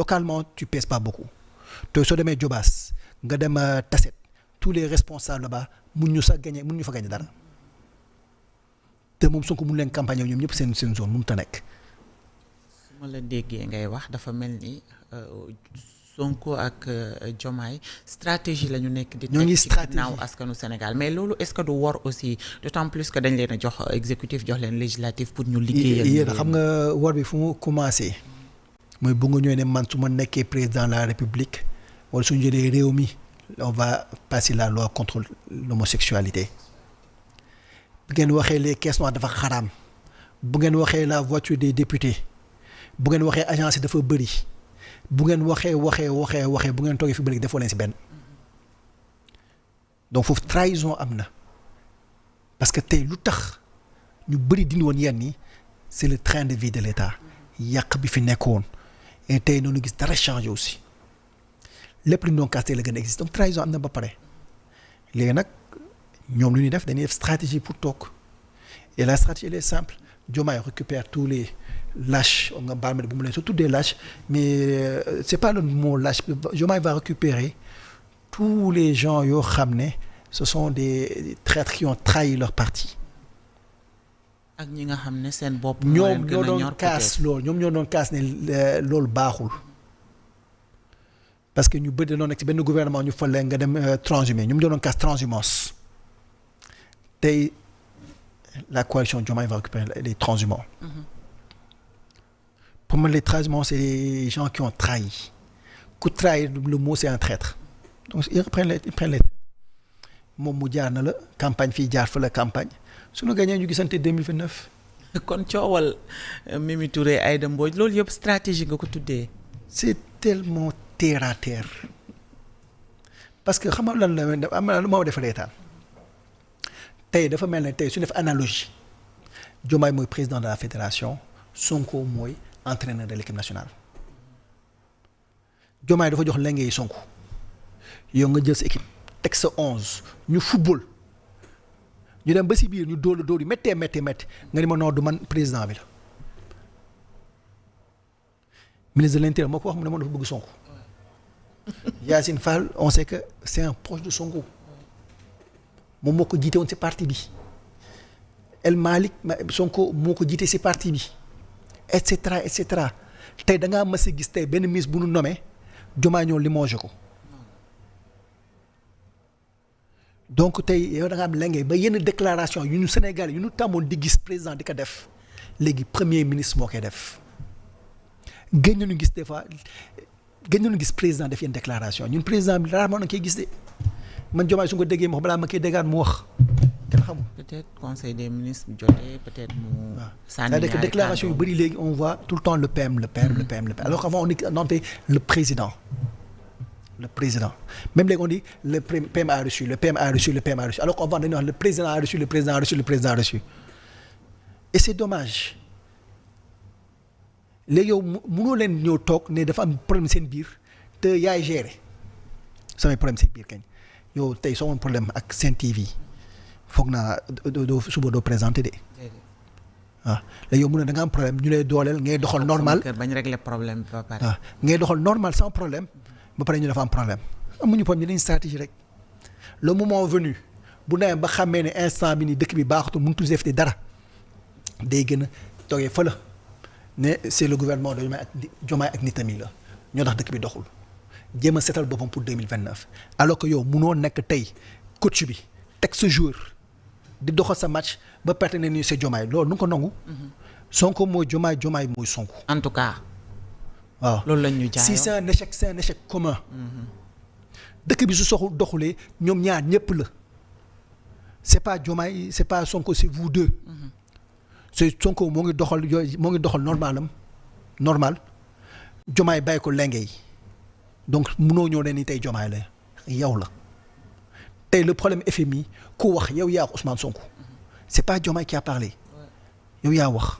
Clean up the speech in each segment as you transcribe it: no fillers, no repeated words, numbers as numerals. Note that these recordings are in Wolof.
localement tu pèses pas beaucoup te soo demee Diobass nga dem Tasset tous les responsables là-bas mun ñu fa gagner dara te moom Sonko mun leen campagne ñoom ñëpp seen zone mënut a nekk. su ma la déggee ngay wax dafa mel ni Sonko ak Diomaye stratégie la ñu nekk. ñoo ngi stratégie di teg ci ginnaaw askanu Sénégal mais loolu est-ce que du war aussi d'autant plus que dañ leen a jox exécutif jox leen législatif pour ñu liggéeyal. yéen xam nga war bi fu mu commencé. mooy bu nga ñëwee ne man su ma nekkee président de la République wala suñu jëlee réew mi on va passer la loi contre l'homosexualité bu ngeen waxee les caisses noires dafa xaraam bu ngeen waxee la voiture des députés bu ngeen waxee agence yi dafa bëri bu ngeen waxee bu ngeen toogee fi bëri defoo leen si benn donc foofu trahison am na parce que tey lu tax ñu bëri dindi woon yenn yi c'est le train de vie de l'État yàq bi fi nekkoon et tey noonu gis dara changé aussi lépp lu ñu doon casté la gën a existe donc trahison am na ba pare léegi nag ñoom lu ñuy def dañuy def stratégie pour toog et la stratégie elle est simple Diomaye récupère tous les lâches nga baal ma bu mu leen surtout des lâches mais c'est pas le mot lâche Diomaye va récupérer tous les gens yoo xam ne ce sont des traîtres qui ont trahi leur parti. ak ñi nga xam ne seen bopp. ñoom ñoo doon kaas loolu ñoom ñoo doon kaas ne loolu baaxul parce que ñu bëri dañoo nekk ci benn gouvernement ñu fal leen nga dem transhumé ñoom ñoo doon kaas transhumance tey la coalition Diomaye va récupérer les transhumants. Pour moi les transhumants c'est les gens qui ont trahi ku trahir le mot c'est un traître donc ils prennent les moom mu jaar na la campagne fii jaar fa la campagne. suñu gagné ñu gisante 2029. kon coowal Mimi Touré Aïda Mbodj loolu yëpp stratégie nga ko tuddee. c'est tellement terre à terre parce que xam nga lan la am na lu ma def reetaan tey dafa mel ne tey su def analogie Diomaye mooy président de la fédération Sonko mooy entraîneur de l'équipe nationale Diomaye dafa jox lenge yi Sonko yow nga jël sa équipe teg sa 11 ñu football. ñu dem ba si biir ñu dóor yu méttee nga ni ma noo du man président bi la ministre de l'intérieur moo ko wax mu ne ma dafa bëgg Sonko Yacine Fall on sait que c'est un proche de Sonko moom moo ko jiite woon si parti bi El Malick Sonko moo ko jiite si parti bi et cetera tey da ngaa mës a gis tey benn ministre bu nu nommé Diomaye ñoo limogé ko. donc tey yow da nga am lenge ba yenn déclaration yu ñu Sénégal yu ñu tàmmoon di gis président di ko def léegi premier ministre moo koy def gën nañu gis des fois gën nañu gis président def yenn déclaration ñun président bi rarement na koy gis de man Diomaye su nga déggee ma wax balaa ma koy déggaat mu wax kenn xamul. peut-être conseil des ministres bu jotee peut-être mu. waaw c'est-à-dire que déclaration yu bëri léegi on voit tout le temps le PM alors qu'avant on était le président. Le président même léegi on dit le PM a reçu alors qu'on va dañuy wax le président a reçu et c'est dommage léegi yow mënoo leen ñëw toog ne dafa am problème seen biir te yaay gérer samay problème seen biir kañ yow tey soo amoon problème ak Sen TV foog naa doo suba doo présenté de waaw léegi yow mu ne da nga am problème ñu lay dooleel ngay doxal normal bañ régler problème bi ba pare. waaw ngay doxal normal sans problème. ba pare ñu dafa am problème amuñu problème ñu dañu stratégie rek le moment venu bu demee ba xamee ne instant bi ni dëkk bi baaxatul mënutul def dara day gën a toogee fa la ne c'est le gouvernement de Diomaye ak nitam yi la ñoo tax dëkk bi doxul jéem a seetal boppam pour 2029 alors que yow munoo nekk tey coach bi teg sa joueur di doxal sa match ba perte ne ni c'est Diomaye loolu nu nga ko nangu. Sonko mooy Diomaye mooy Sonko. en tout cas. waaw loolu lañ ñu jaayoo si c'est un échec commun. dëkk bi su soxul doxulee ñoom ñaar ñëpp la c'est pas Diomaye c'est pas Sonko c'est vous deux. c'est Sonko moo ngi doxal normal Diomaye bàyyi ko lenge yi donc munoo ñëw ne ni tey Diomaye la yow la tey le problème FMI ku wax yow yaa wax Ousmane Sonko c'est pas Diomaye qui a parlé yow yaa wax.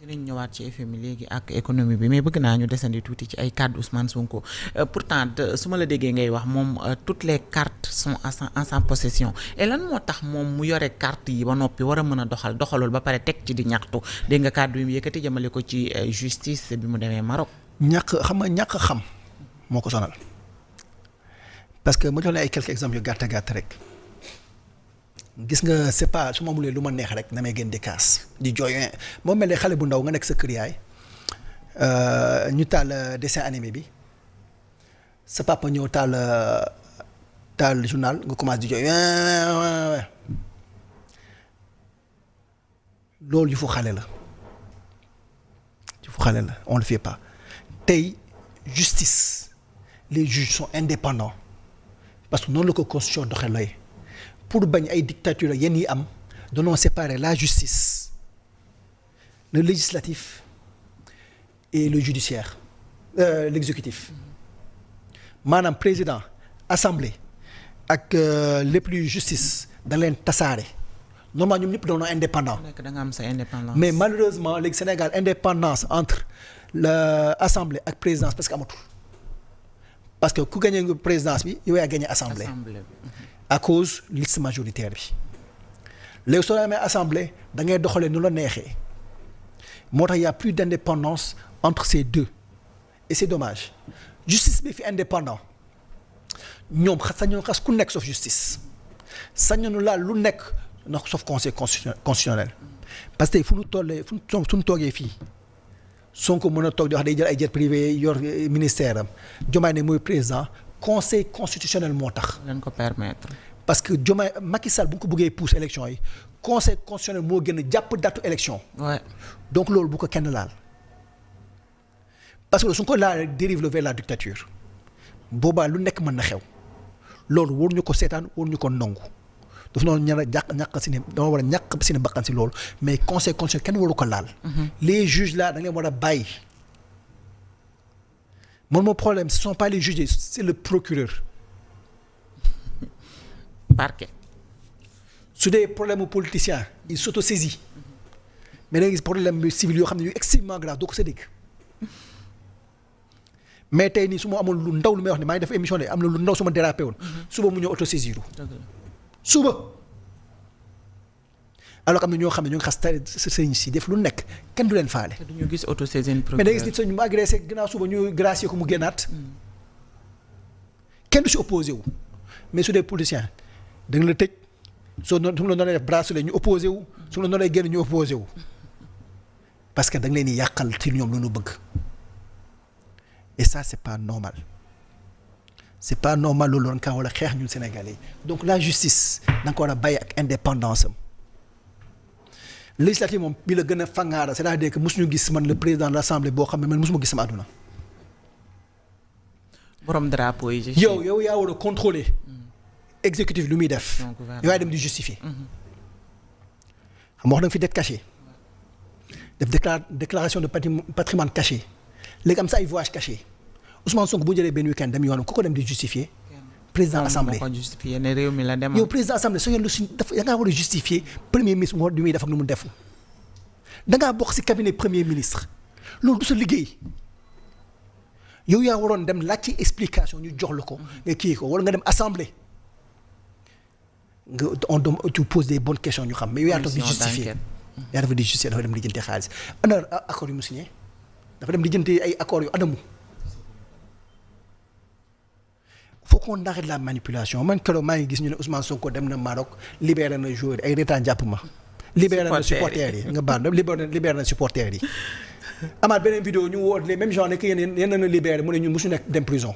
dinañ ñëwaat ci FMI léegi ak économie bi mais bëgg naa ñu desandi tuuti ci ay kàddu Ousmane Sonko pourtant su ma la déggee ngay wax moom toutes les cartes sont en sa possession et lan moo tax moom mu yore carte yi ba noppi war a mën a doxalul ba pare teg ci di ñaxtu dégg nga kàddu yi mu yëkkati jëmale ko ci justice bi mu demee Maroc. ñàkk xam moo ko sonal parce que ma jox la ay quelques exemples yu gàtt rek gis nga c'est pas su ma amulee lu ma neex rek na may gën di kaas di jooy moo mel ne xale bu ndaw nga nekk sa kër yaay ñu taal dessin animé bi sa papa ñëw taal journal nga commencé di jooy loolu yu fu xale la on le fait pas tey justice les juges sont indépendants parce que noonu la ko constitution doxee lay pour bañ ay dictature yenn yi am dañoo séparer la justice le législatif et le judiciaire l'exécutif maanaam président assemblée ak lépp luy justice da leen tasaare normalement ñoom ñëpp dañoo indépendant. da nga am sa indépendance. mais malheureusement léegi Sénégal indépendance entre l'assemblée ak présidence parce que amatul parce que ku gagné présidence bi yow yaa gagné assemblée. à cause liste majoritaire bi léegi soo amee assemblée da ngay doxalee nu la neexee moo tax y a plus d'indépendance entre ces deux et c'est dommage justice bi fi indépendant ñoom sañoon xas ku nekk sauf justice sañoon laal lu nekk ndax sauf conseil constitutionnel parce que tey fu ñu toogee fii Sonko mën a toog di wax day jël ay jet privé yor ministère am Diomaye ne mooy président conseil constitutionnel moo tax. leen ko permettre. parce que Diomaye Macky Sall bu ñu ko bëggee pousse élection yi conseil constitutionnel moo gën a jàpp datu élection. Ouais. donc loolu bu ko kenn laal parce que su ñu ko laal dérive vers la dictature boobaa lu nekk mën na xew loolu waruñu ko seetaan waruñu ko nangu daf noonu ñàkk si ne dama war a ñàkk si ne bakkan si loolu mais conseil constitutionnel kenn waru ko laal. les juges là da ngay war a bàyyi. mon problème ce sont pas les juges c'est le procureur. parquet. su dee problème mu politicien il s'autosaisit mais da ngay gis problème civil yoo xam ne yu extrêmement grave doo ko sa dégg mais tey nii su ma amoon lu ndaw lu may wax ne maa ngi def émission de am na lu ndaw su ma dérapé woon suba mu ñëw autosaisir suba alors que am na ñoo xam ne ñoo ngi xas sëriñ si def lu nekk kenn du leen faale. te duñu gis autosaisine mais da ngay gis nit sax ñu agressé gannaaw suba ñu gracier ko mu génnaat kenn du si opposé wu mais su dee politicien da nga la tëj soo su la doon def bracelet ñu opposé wu su la doon génn ñu opposé wu parce que da nga leen di yàqal ci ñoom lu ñu bëgg et ça c'est pas normal loolu doon kaa wala xeex ñun Sénégalais donc la justice da nga ko war a bàyyi ak indépendance am législative moom bi la gën a fangaara c'est-à-dire que mosuñu gis man le président de l'Assemblée boo xam ne man mosuma gis sama àdduna. borom drapeau yi. yow yaa war a contrôler. exécutif lu muy def. yow yaa dem di justifier. xam nga wax na fi dette cachée. def déclaration de patrimoine caché léegi am sa ay voyage caché Ousmane Sonko bu jëlee benn week-end dem yoonam ku ko dem di justifier. président assemblée moo ko justifier ne réew mi la dem. yow président assemblée soo yoon lu si dafa da ngaa war a justifier premier ministre mu war di muy def ak nu mu def da ngaa bokk si cabinet premier ministre loolu du sa liggéey yow yaa waroon dem laaj ci explication ñu jox la ko nga kii ko wala nga dem assemblée nga tu poses des bonnes questions ñu xam mais yow yaa toog di justifier yaa dafa di justifier dafa dem di jënte xaalis ana accord yu mu signé dafa dem di jënte ay accords yu anamu. faut qu'on arrête la manipulation man keroog maa ngi gis ñu ne Ousmane Sonko dem na Maroc libéré na joueur ay retaan jàpp ma. libéré na supporters yi nga baal libéré na supporters yi. amaat beneen vidéo ñu woo les mêmes gens ne que yéen na libéré mu ne ñun mosu nekk dem prison.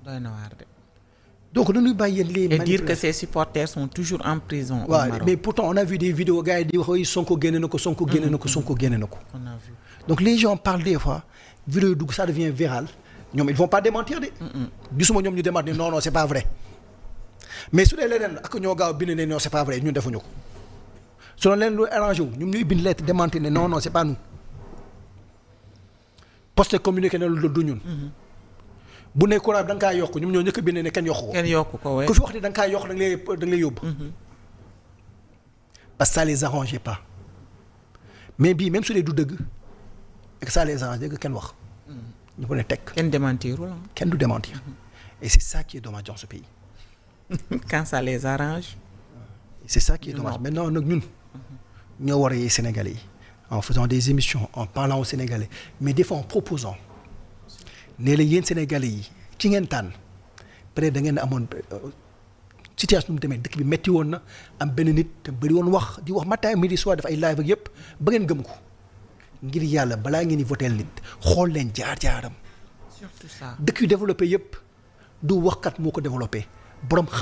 doy na waar de. donc dañuy bàyyi yéen les. et dire que ces supporters sont toujours en prison. au Maroc mais pourtant on a vu des vidéos gars yi di wax Sonko génne na ko Sonko génne na ko Sonko génne na ko. on a vu donc les gens parlent des fois vidéo yi dugg ça devient viral. ñoom ils vont pas démentir de. gisuma ñoom ñu démentir non c'est pas vrai mais su dee leneen ak ñoo gaaw bind ne non c'est pas vrai ñun defuñu ko su doon leen lu arrangé wu ñoom ñuy bind lettre démentir ne non c'est pas nous poste communiqué ne lu du ñun. bu ne courant bi da nga kaa yokk ñoom ñoo njëkk a bind ne kenn yokku ko. kenn yokku ko waaye ku fi wax ni da nga kaa yokk da nga lay yóbbu. parce que ça les arrangeait pas mais bii même su dee du dëgg et que ça les arrange dëgg kenn wax. ñu ko ne teg kenn démentirul kenn du démentir et c'est ça qui est dommage dans ce pays. quand ça les arrange. c'est ça qui est dommage maintenant nag ñun ñoo war a yee Sénégalais yi en faisant des émissions en parlant aux Sénégalais mais des fois en proposant nee la yéen Sénégalais yi ci ngeen tànn peut-être da ngeen amoon situation bi tamit dëkk bi metti woon na am benn nit te bëri woon wax di wax matin midi soir def ay live ak yëpp ba ngeen gëm ko ngir yàlla balaa ngeen di votel nit xool leen jaar-jaaram. surtout ça dëkk yu développé yëpp du waxkat moo ko développé borom xam